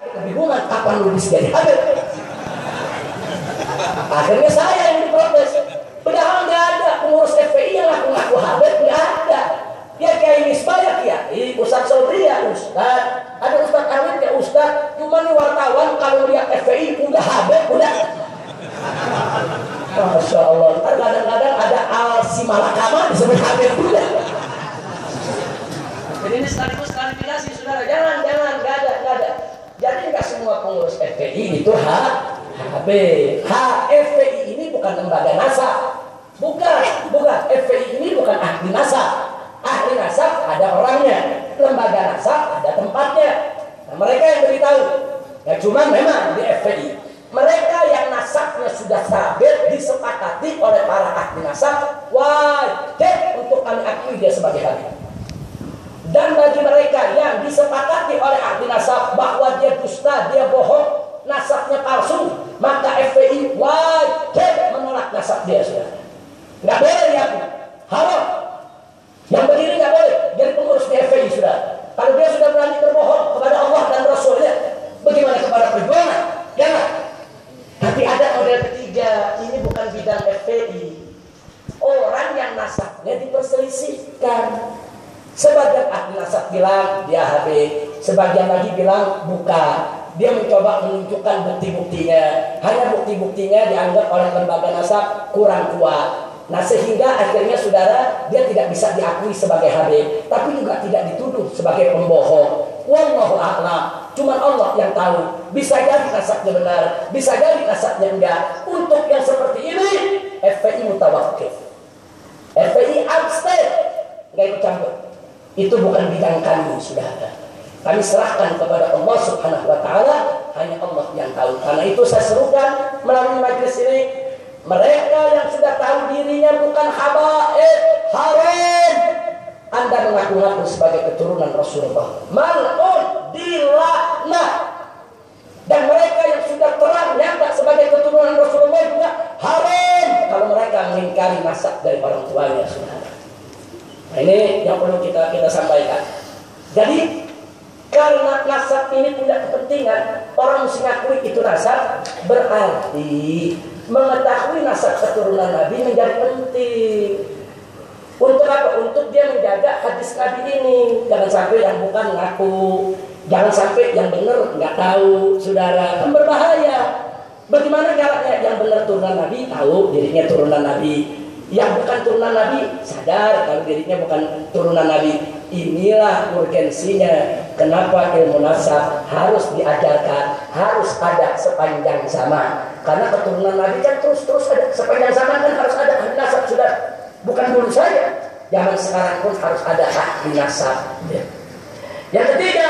Kebingungan kapan lu bisa jadi Habib. Akhirnya saya yang diprotes. Padahal nggak ada pengurus FPI yang ngaku-ngaku Habib, nggak ada. Ya kayak Misbah ya kiai, Ustaz Sobri ya Ustaz, ada Ustaz Arwin ya Ustaz. Cuma nih wartawan kalau lihat FPI udah Habib udah. Masya Allah. Kadang-kadang ada Al-Si Malakama disebut Habib udah. Jadi ini sekaligus klarifikasi saudara, jangan nggak ada. Jadi nggak semua pengurus FPI itu Habib. FPI ini bukan lembaga nasab, bukan. FPI ini bukan ahli nasab. Ahli nasab ada orangnya, lembaga nasab ada tempatnya. Nah, mereka yang beritahu. Ya cuma memang di FPI mereka yang nasabnya sudah sabit disepakati oleh para ahli nasab wajib untuk kami akui dia sebagai Habib. Dan bagi mereka yang disepakati oleh ahli nasab bahwa dia dusta, dia bohong, nasabnya palsu, maka FPI wajib menolak nasab dia sudah. Nggak boleh diakui, haram. Yang berdiri nggak boleh jadi pengurus di FPI sudah. Kalau dia sudah berani berbohong kepada Allah dan Rasulnya, bagaimana kepada perjuangan? Jangan. Tapi ada model ketiga, ini bukan bidang FPI. Orang yang nasabnya diperselisihkan. Sebagian ahli nasab bilang dia Habib, sebagian lagi bilang bukan. Dia mencoba menunjukkan bukti-buktinya. Hanya bukti-buktinya dianggap oleh lembaga nasab kurang kuat. Nah sehingga akhirnya saudara dia tidak bisa diakui sebagai Habib, tapi juga tidak dituduh sebagai pembohong. Wallahu a'lam. Cuma Allah yang tahu. Bisa jadi nasabnya benar, bisa jadi nasabnya enggak. Untuk yang seperti ini FPI mutawakkif, FPI abstain, enggak ikut campur. Itu bukan bidang kami, saudara. Kami serahkan kepada Allah Subhanahu wa taala, hanya Allah yang tahu. Karena itu saya serukan melalui majelis ini, mereka yang sudah tahu dirinya bukan habaib, haram, Anda mengaku-ngaku sebagai keturunan Rasulullah, mal'un, dilaknat. Dan mereka yang sudah terang nyata sebagai keturunan Rasulullah juga haram kalau mereka mengingkari nasab dari orang tuanya, saudara. Nah, ini yang perlu kita sampaikan. Jadi karena nasab ini punya kepentingan, orang mesti ngakui itu nasab, berarti mengetahui nasab keturunan Nabi menjadi penting. Untuk apa? Untuk dia menjaga hadis Nabi ini. Jangan sampai yang bukan ngaku, jangan sampai yang benar nggak tahu, saudara, kan berbahaya. Bagaimana caranya? Yang benar turunan Nabi tahu dirinya turunan Nabi. Yang bukan turunan Nabi sadar kalau dirinya bukan turunan Nabi. Inilah urgensinya kenapa ilmu nasab harus diajarkan, harus ada sepanjang zaman. Karena keturunan Nabi kan terus ada sepanjang zaman, kan harus ada ahli nasab sudah. Bukan dulu saja, zaman sekarang pun harus ada ahli nasab. Yang ketiga,